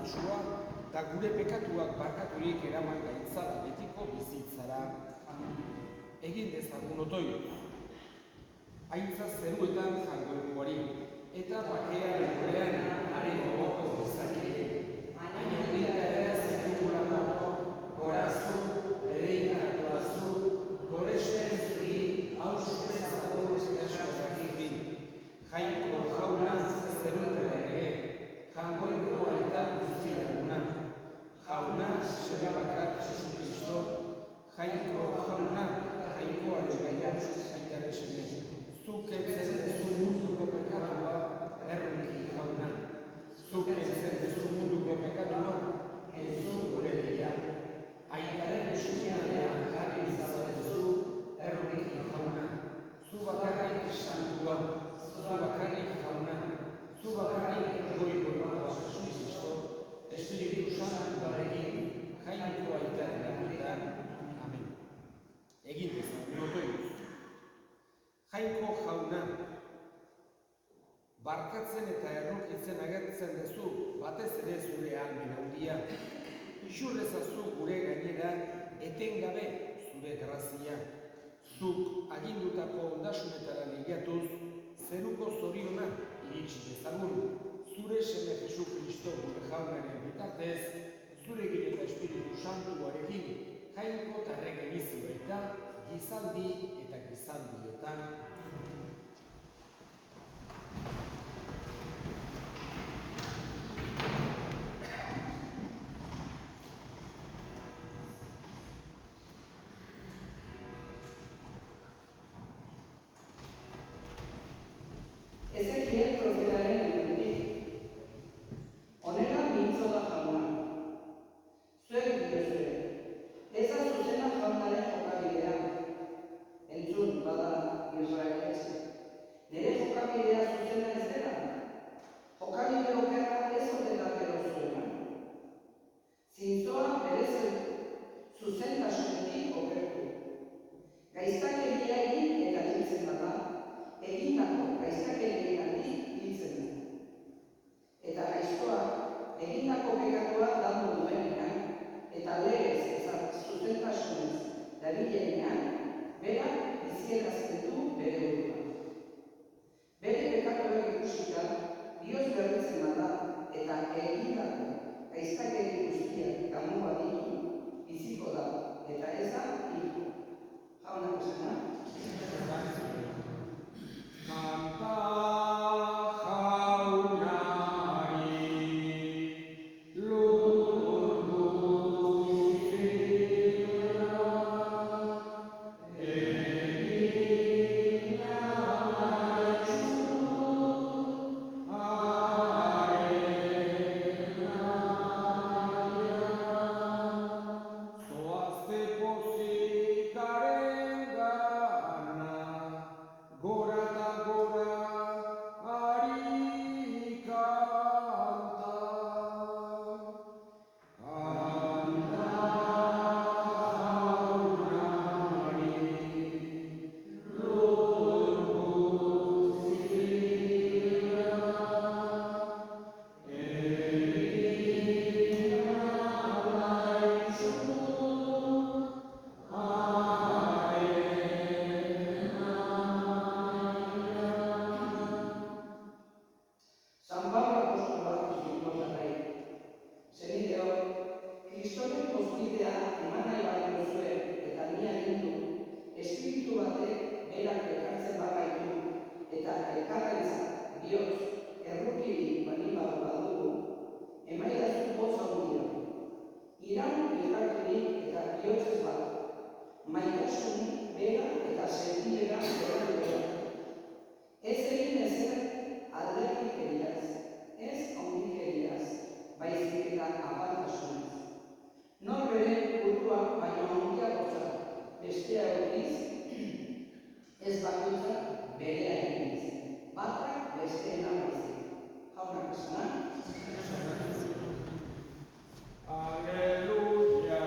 Jesua, eta gure pekatuak barkaturik eraman gaitzala betiko bizitzara. Egin dezagun otoio. Aintza zeruetan jangoikoari, eta bakea lekorean haren gogoko bizakire. Baina gira ere zetugulako, goraztu, ereikatuazu, goresten zuri, hausupezago eskozakikin. Jainko jauna zeruetan ere, jangoiko aitan guztiaguna. Jauna zure bakar Jesu Kristo, jainko jauna, jainko alegaian zaitaren seme. Zuk entzen dezu munduko pekatua, erruki jauna. Zuk entzen dezu munduko pekatua, entzun gure dira. Aitaren eskuinean jarri izan dezu, erruki jauna. Zu bakarrik santua, zu bakarrik jauna, zu bakarrik goikoa Jesu Kristo, Espiritu Santuarekin, jainko aitaren amutan. Amen. Egin dezagun otoioz. Jainko jauna, barkatzen eta errokitzen agertzen dezu, batez ere zure ahalmen handia. Isurrezazu gure gainera, etengabe zure grazia. Zuk agindutako ondasunetara lehiatuz, zeruko zoriona iritsi dezagun. Zure seme Jesu Kristo gure jaunaren bitartez, zure gire eta Espiritu Santuarekin, jainko eta erregenizu eta gizaldi eta gizaldietan. Ezekiel profetaren irudik. Honela mintzo da jauna. Zuek diozue, ez da zuzena jaunaren jokabidea. Entzun bada Israeletxe. Nire jokabidea zuzena ez dela. Jokabide okerra ez odela gero zuena. Zintzoa berez zuzentasunetik okertu. Gaiztakeria egin eta hiltzen bada, egindako gaiztakeriengatik hiltzen da. Eta gaiztoa egindako pekatua dandu duenean, eta legez zuzentasunez dabilenean, berak bizierazten du bere burua. Bere pekatuak ikusita, Dios berritzen bada eta egindako gaiztakeri guztiak gamua ditu, biziko da, eta ez da hilko. Jaunak esena? Kanta jaunari, lur guztia, egin nabaitzu, haren naia. Zoazte pozikaren gana, gora eta gora ari kanta. Kanta jaunari, lur guztia, egin nabaitzu, San Pablo apostolak zituen nahi. Zenideok, Kristoren pozkidea eman nahi bali duzue eta ni agindu, espiritu batek berak ekartzen bagaitu eta elkarrentzat bihotz errukirik bali badugu, emaidazu poz handia. Iraun elkarturik eta bihotzez bat, maitasun bera eta sentibera bera. Ez egin ezer alderdikeriaz, ez ondikeriaz, baizik eta apaltasunez. Nor bere buruak baino handiagotzat bestea egiz, ez bakoitzak berea egiz, batak besteena baizik. Jaunak esana? Aleluia,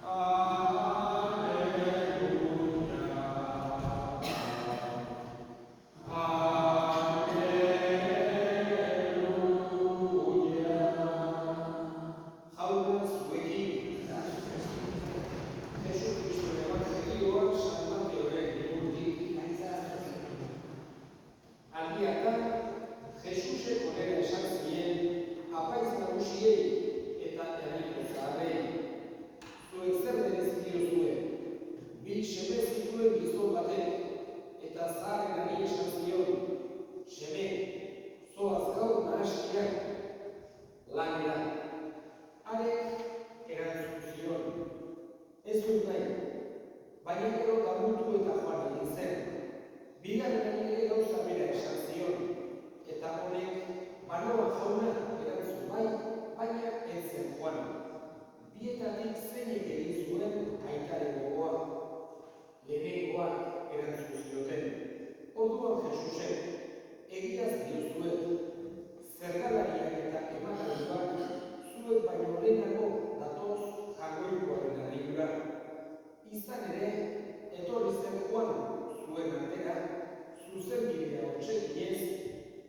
aleluia. Ez dut nahi, baina gero damutu eta joan egin zen. Bigarren ere gauza bera esan zion, eta honek banoa jauna erantzun bai, baina ez zen joan. Bietatik zeinek egin zuen aitaren gogoa. Lehenengoak erantzun zioten. Orduan Jesusek, egiaz diozuet, zergalariak eta emakalduak zuek baino lehenago datoz jagoikoaren harridura. Izan ere, etorri zen Juan zuen artera, zuzenbidea hotseginez,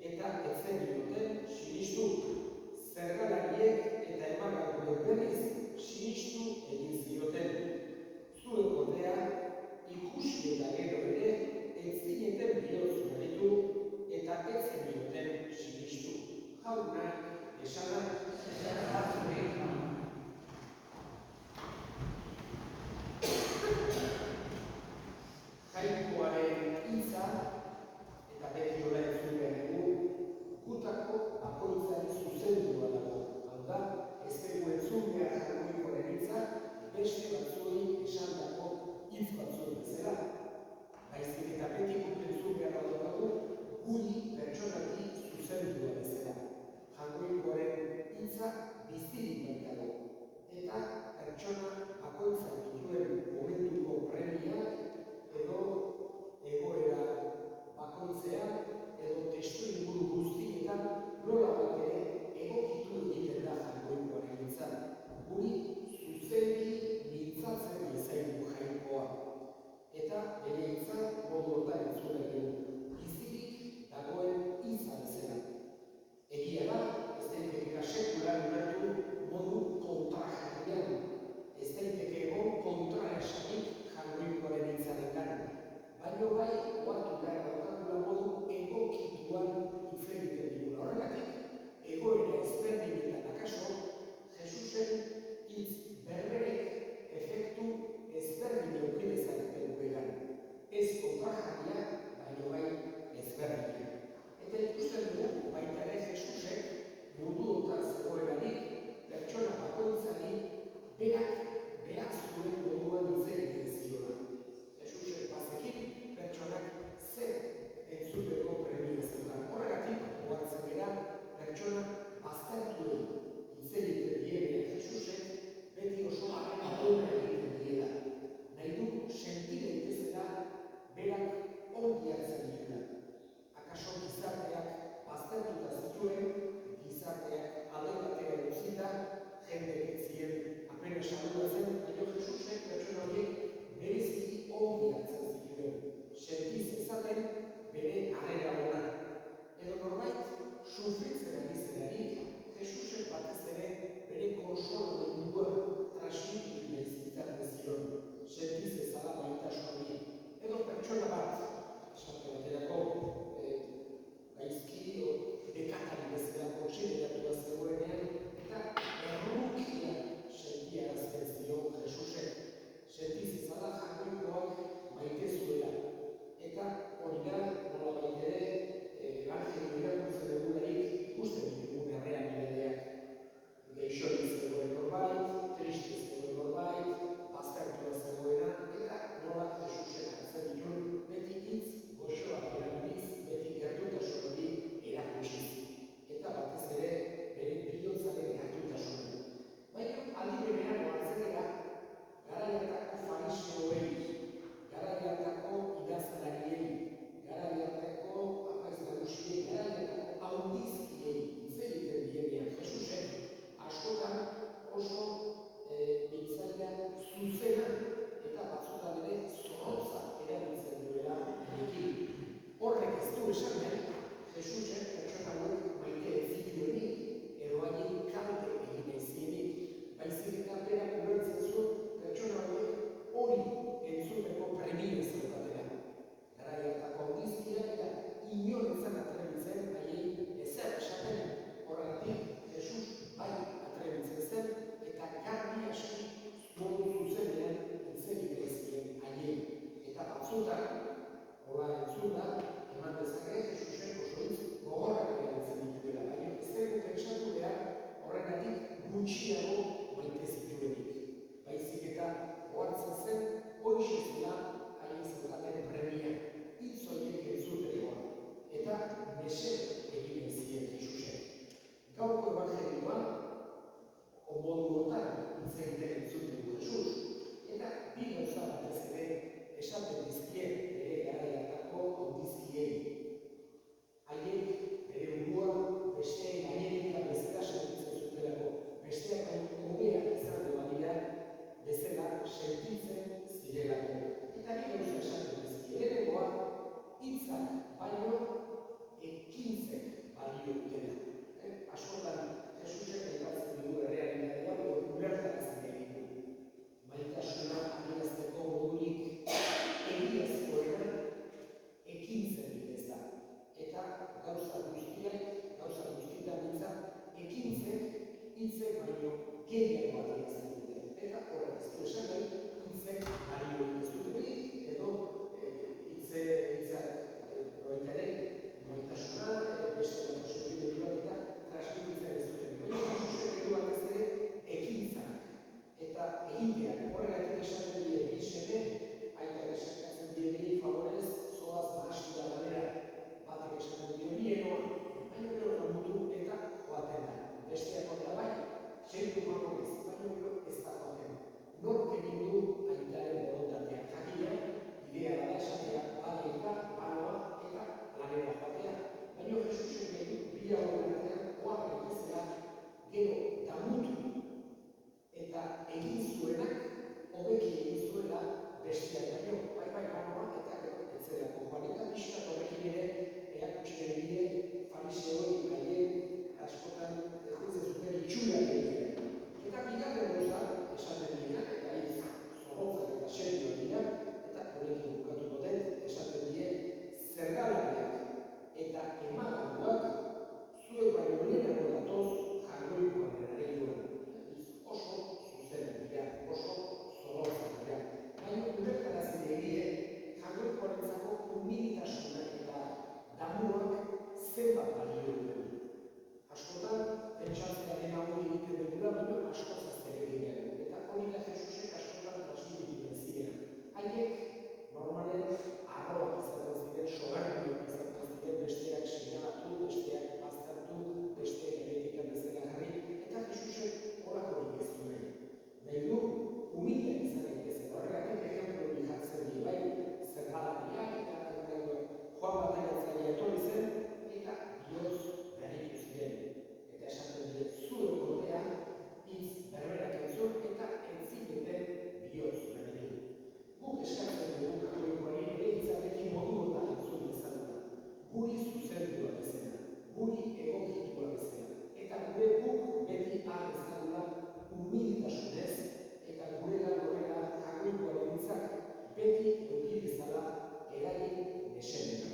eta ez zen dioten sinistu. Zergalariek eta emakalduek berriz sinistu egin zioten. Zuek ordea, ikusi eta gero ere, ez zineten bihotz berritu eta ez zenioten sinistu. Jauna, esana, Jainkoaren hitza eta beti hola entzun behar dugu, gutako bakoitzari zuzendua dago. Hau da, ez dugu entzun behar jainkoaren hitza, esaten dizkie bere garaiatako handizkiei. Haiek bere burua besteen gainetik bezala sentitzen zutelako, besteak baino hobeak izango badira bezala sentitzen zirelako. Eta bi gauza esaten dizkie, lehenengoa hitzak baino ekintzek balio dutela. Askotan Jesusek aipatzen dugu errealitatea ulertarazten egin du. Maitasuna adierazteko modurik egiazkoena ekintzen bidez da. Eta gauza guztietan ekintzek hitzek baino gehiago adierazten dute. Eta horrek ez du esan nahi hitzek balio ez dutenik edo hitzak maitasuna, beste sentimenduak eta transmititzen ez duten. Baina Jesusek edu batez ere ekintzak eta egiteak. Horregatik esaten die bi seme, aitak esaten die bi favorez, zoaz mahastia lanera. Batek esaten dio bienoa, baina gero lamutu eta joaten da. Besteak ordea bai, sentu mako ez, baina gero ez da joaten. Nork egin du aitaren borondatea. Jakina, idea da esatea, badieta, banoa eta lanera joatea. Baina Jesusek egin du bi horren artean oak egizela gero damutu eta egin zuenak hobeki egin zuela besteak baino. Bai banoa eta gero etzelako joan. Eta pixkat horrekin ere erakutsi bide fariseoi haien askotan juitzen zuten itxurak egiten. Eta bigarren gauza esaten dira, eta hitz zorrotzak eta serioak dira, eta horrekin bukatuko dut esaten die zergalariak eta emaganduak zuek baino lehenago datoz jaungoikoaren ereduan. Oso zuzenak dira, oso zorrotzak dira. Baina ulertarazten egie jaungoikoarentzako humiltasunak eta damuak zenbat balio duten. Askotan, pentsatzea den hau egiten dugula, baina asko zazten egin. Eta hori da Jesusek askotan transmititzen ziren. Haiek normalen arroak izaten ziren, sogarbiak izaten ziren, besteak seinalatu, besteak baztertu, besteak eretika bezala jarri, eta Jesusek horako ez zuen. Nahi du, humilak izan daitezen. Horregatik ejemplo hori jartzen die bai, zergalariak eta Juan Bateratzailea etorri zen, eta bihotz berritu ziren. Eta esaten die, zure ordea hitz berberak entzun eta entziteten bihotz berritu. Guk eskatzen dugu katoikoari ere hitzarekin modu bat entzun dezala. Guri zuzendua bezala, guri egokitua bezala. Eta guk beti ahal ezagula humiltasunez eta gure horrela katoikoaren hitzak beti eduki bezala eragin mesedetan.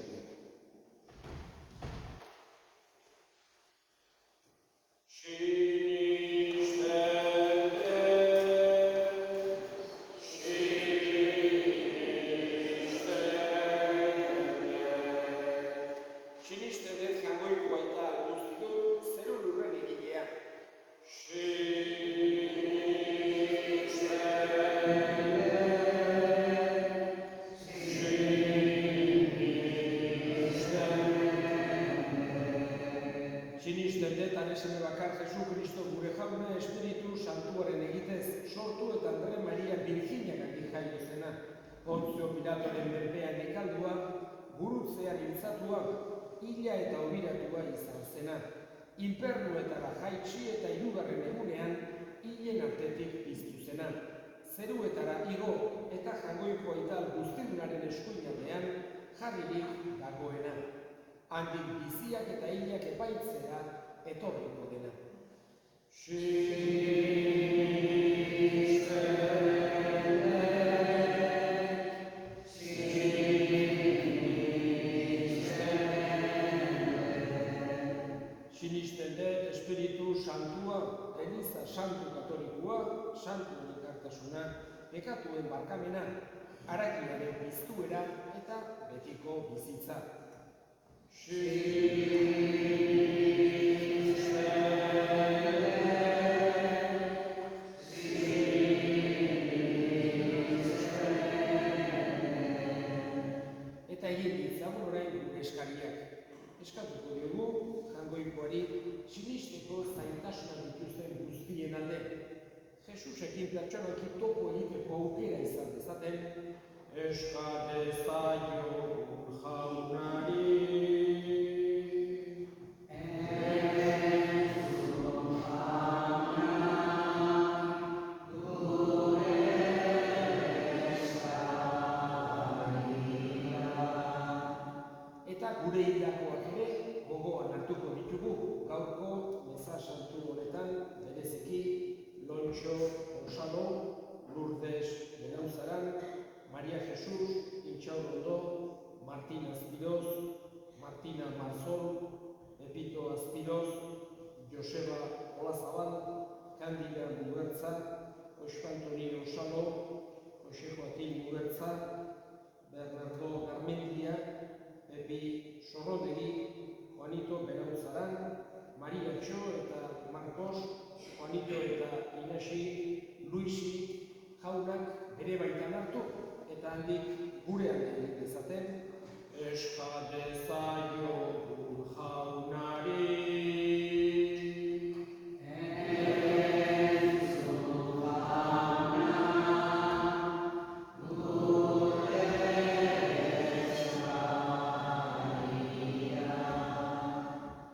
Seme bakar Jesu Kristo gure jauna Espiritu Santuaren egitez sortu eta Andre Maria Virginiagatik jaio zena. Pontzio Pilatoren berpean ekaldua, gurutzean hiltzatua, hila eta obiratua izan zena. Infernuetara jaitsi eta hirugarren egunean hilen artetik piztu zena. Zeruetara igo eta jaungoiko aital guztiunaren eskuinaldean jarririk dagoena. Handik biziak eta hilak epaitzera etorriko dena. Sinisten dut Espiritu Santua, Eliza Santu Katolikoa, Santu Elkartasuna, pekatuen barkamena, haragiaren piztuera eta betiko bizitza. Eta egin ditzagun orain gure eskariak. Eskatuko diogu, jaungoikoari sinisteko zaintasuna dituzten guztien alde. Jesusekin pertsonalki topo egiteko aukera izan dezaten, eska dezaiogun jaunari. Eta gure hildakoak ere gogoan hartuko ditugu gaurko meza santu honetan, bereziki Lontxo Onsalo, Lourdes Benauzaran, Maria Jesus Intxaurrondo, Martina Azpiroz, Martina Marzol, Pepito Azpiroz, Joseba Olazabal, Candida Mugertza, Jose Antonio Onsalo, Jose Joaquín Mugertza, Bernardo Garmendia, Pepi Sorrodegi, Juanito Benauzaran, Maria Txo eta Marcos, Juanito eta Inasi, Luisi, jaunak bere baitan hartu, eta handik gurean egin dezaten, eska dezaiogun jaunari.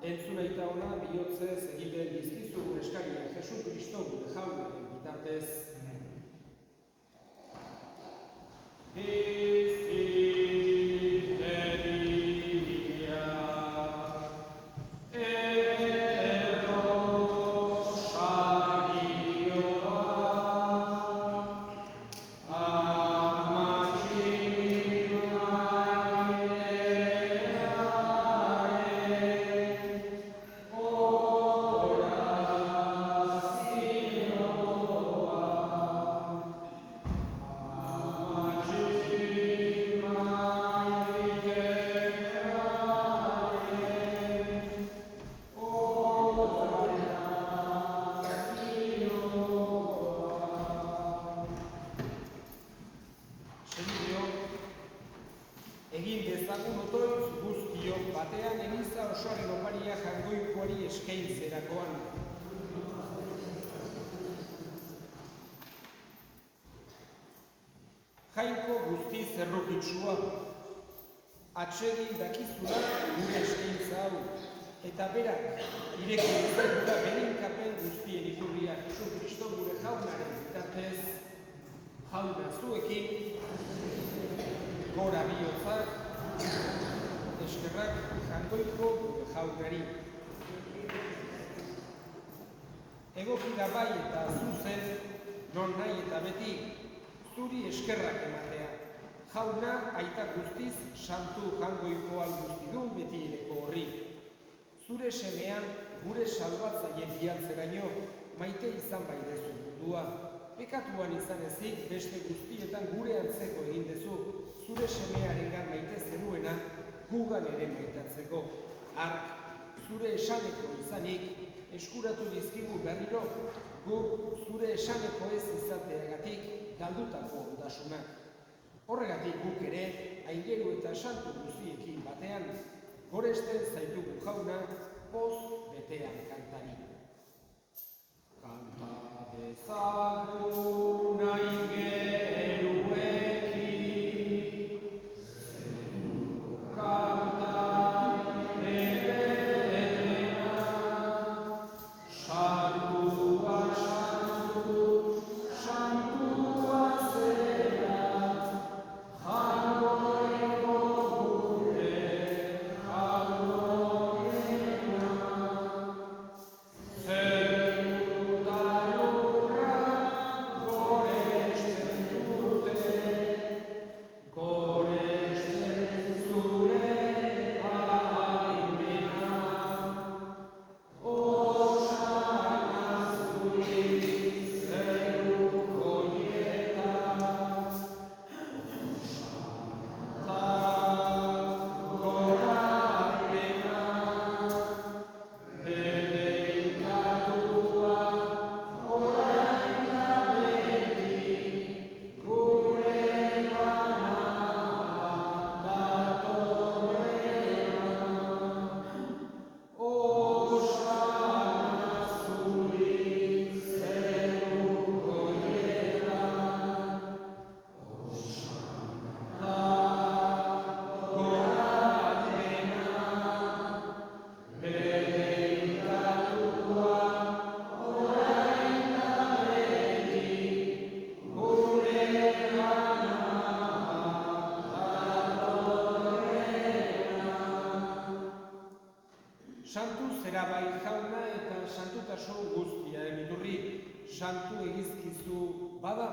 Entzunaita ona bihotzez egiten dizkizugun eskaria Jesu Kristo gure jaunaren bitartez. Egin dezagun otoitz guztiok batean Eliza osoaren oparia Jangoikoari eskaintzerakoan. Jainko guztiz errokitsua, atsegin dakizula gure eskaintza hau, eta berak ireki dezakula beninkapen guztien iturria Jesu Kristo gure jaunaren bitartez, jauna zuekin, gora bihotzak, eskerrak Jangoiko gure jaunari. Egokida bai eta zuzen, non nahi eta beti, zuri eskerrak ematea. Jauna aita guztiz santu Jangoikoa guztidun beti ireko horri. Zure semean gure salbatzaile bialtzeraino maite izan bai dezu mundua. Pekatuan izan ezik beste guztietan gure antzeko egin dezu. Zure semearengan maite zenuena gugan ere maitatzeko. Ark, zure esaneko izanik, eskuratu dizkigu berriro, guk zure esaneko ez izateagatik galdutako ondasunak. Horregatik guk ere, aingeru eta santu guztiekin batean, goresten zaitugu jauna, poz betean kantari. Kanta dezagun aingeruekin, kanta ederena, santua, santu, santua zera, Jangoiko gure jaunarena. Zeru eta lurra goresten zera bai jauna eta santutasun guztia emiturri santu egizkizu bada.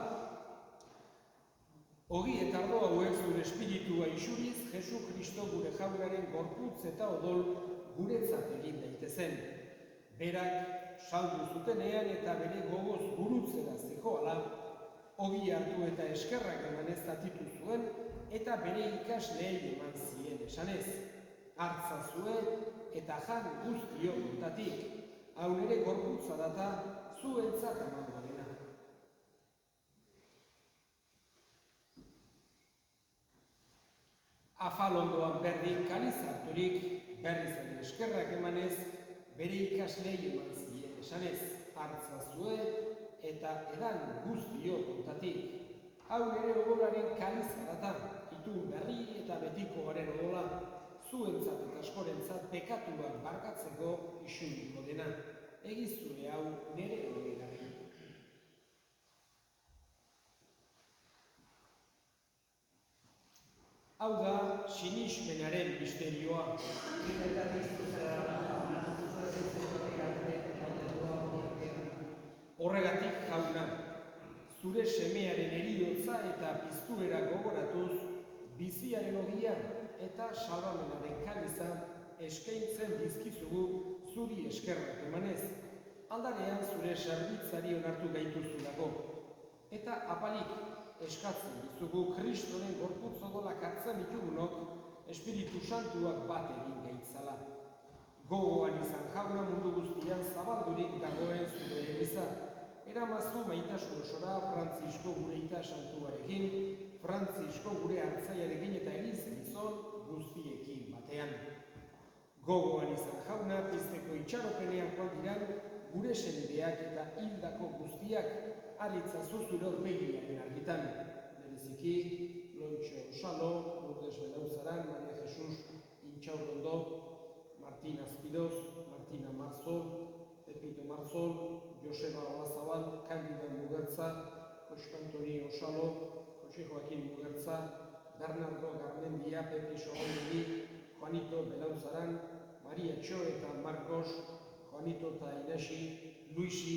Ogi eta ardo hauek zure espiritua isuriz, Jesu Kristo gure jaunaren gorputz eta odol guretzat egin daitezen. Berak saldu zutenean eta bere gogoz gurutzera zihoala, ogi hartu eta eskerrak emanez zatitu zuen eta bere ikasleei eman zien esanez. Hartza zuen eta jan guztio kontatik, hau nire gorputza data zuentzat emango dena. Afalondoan berdin kaliz harturik, berriz ere eskerrak emanez, bere ikaslei eman zien esanez. Hartza zuen eta edan guztio kontatik, hau nire odolaren kaliz data, itun berri eta betiko garen odola, zuentzat eta askorentzat bekatuak barkatzeko isuniko dena. Egizure hau nire odolegari. Hau da, sinismenaren misterioa. Horregatik jauna, zure semearen heriotza eta piztuera gogoratuz, biziaren ogia eta salbamenaren kaliza eskaintzen dizkizugu zuri eskerrak emanez, aldarean zure zerbitzari onartu gaituzulako. Eta apalik eskatzen dizugu Kristoren gorputz odolak hartzen ditugunok Espiritu Santuak bat egin gaitzala. Gogoan izan jauna mundu guztian zabaldurik dagoen zure eliza, eramazu maitasun osora Frantzisko gure ita santuarekin, Frantzisko gure hartzaiarekin eta elizgizon guztiekin batean. Gogoan izan jauna pizteko itxaropenean joan diran gure senideak eta hildako guztiak aritzazu zure aurpegiaren argitan. Bereziki, Lontxo Osalo, Lourdes Belauzaran, Maria Jesus Intxaurrondo, Martina Azpiroz, Martina Marzol, Pepito Marzol, Joseba Olazabal, Candida Mugertza, Jose Antoni Osalo, Jose Joaquin Mugertza, Bernardo Garmendia, Pepi Sogondi, Juanito Belauzaran, Maria Txo eta Marcos, Juanito eta Inesi, Luisi,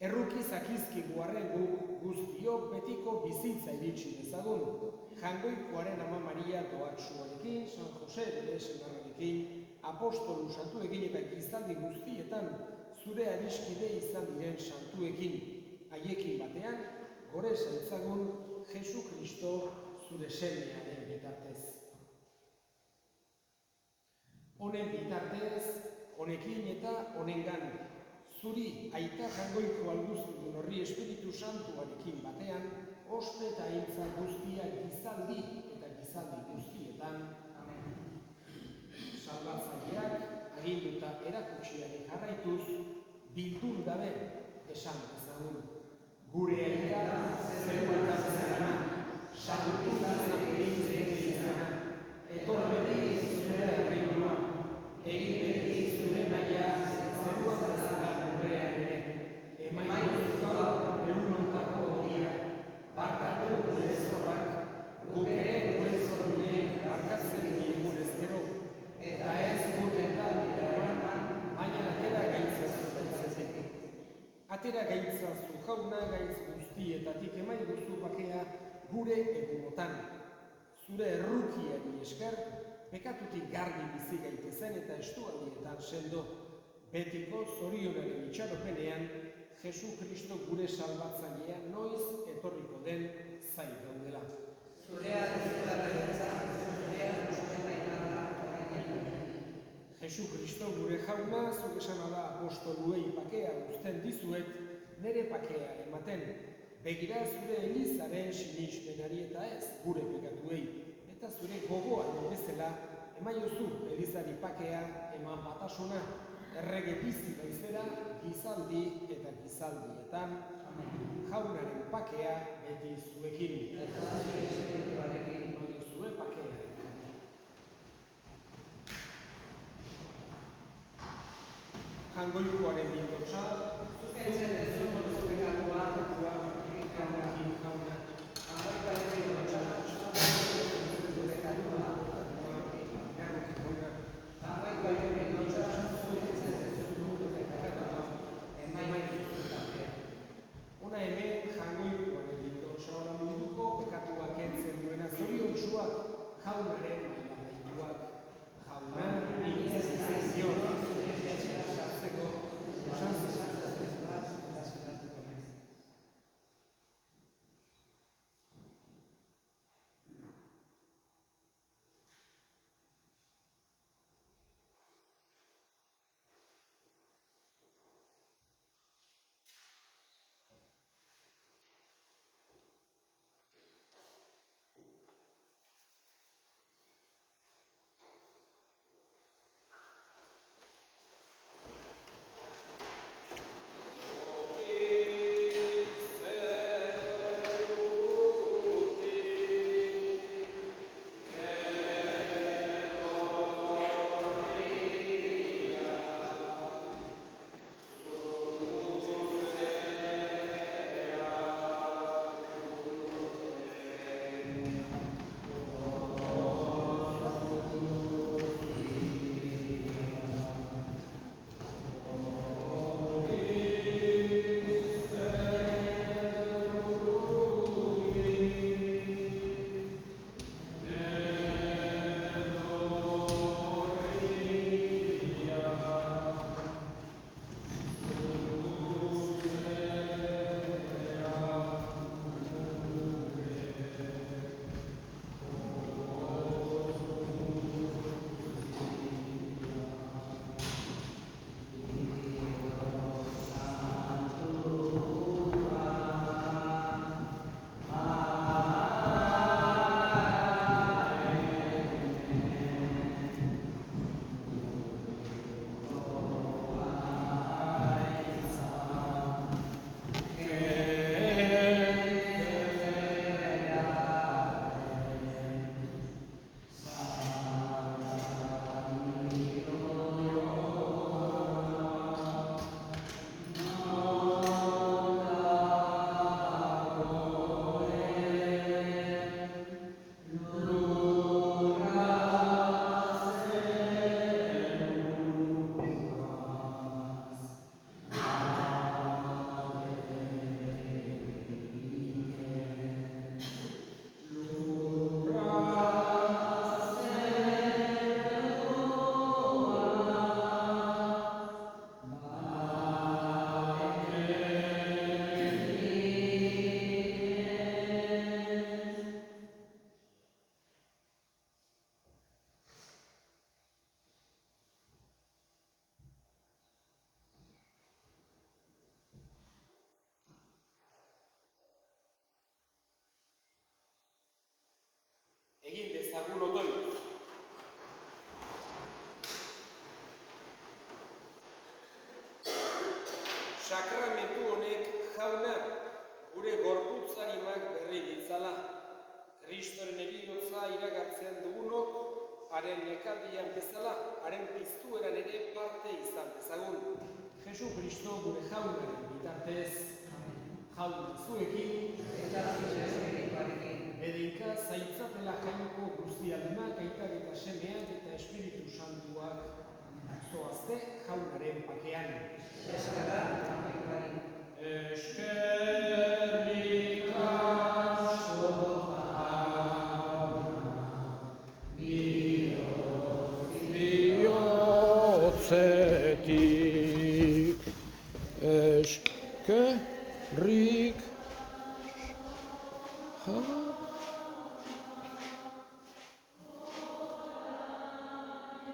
erruki zakizkigu arregu guztiok betiko bizitza iritsi dezagun. Jangoikoaren ama Maria doatsuarekin, San Jose bere senarrarekin, apostolu santuekin eta gizaldi guztietan zure adiskide izan diren santuekin. Haiekin batean, gore zaitzagun Jesu Kristo zure semearen bitartez. Honen bitartez, honekin eta honengan, zuri aita jangoiko alguztudun horri Espiritu Santuarekin batean, ospe eta hiltza guztiak gizaldi eta gizaldi guztietan. Salbatzaileak aginduta erakutsiari jarraituz, bildur gabe esan dezagun. Gure aita zeruetan zerana, santutan egin zerana, etorri zure erreinua, egin beti zure naia zeruan bezala gurean ere, emaituz gaur egunontako ogia, barkatu gure zorrak, guk ere gure zorrunek barkatzen diegun ezkero, eta ez guretan diragoan, baina atera gaitzazu gaitzazik. Atera gaitzazu jauna gaitz guztietatik emaiguzu bakea gure egunotan. Zure errukiari esker, pekatutik garbi bizi gaitezen eta estualdietan sendo, betiko zorionaren itxaropenean, Jesu Kristo gure salbatzailea noiz etorriko den zai gaudela. Jesu Kristo gure jauna, zure esana da apostoluei pakea uzten dizuet, nere pakea ematen, begira zure elizaren sinismenari eta ez gure pekatuei, eta zure gogoan bezala emaiozu elizari pakea eman batasuna, errege bizi baizera gizaldi eta gizaldietan, jaunaren pakea beti zuekin. Zure pakea. Jangoikoaren bildotza, zuzentzen dezun zure gatua, ikamukin jauna. Jangoikoaren bildotza, zure gatua, ikamukin jauna. Jangoikoaren bildotza, zure jaunaren mailagaituak. Jauna, nik ez zion, sartzeko, esan zion. Egin dezagun odol. Sakramentu honek jauna gure gorputzarimak berri ditzala. Kristoren heriotza iragartzen dugunok, haren nekaldian bezala, haren piztueran ere parte izan dezagun. Jesu Kristo gure jaunaren bitartez, jaun zuekin, eta Edinka zaitzatela jainko guztialdenak, aitak eta semeak eta Espiritu Santuak zoazte jaunaren pakean. Eskara,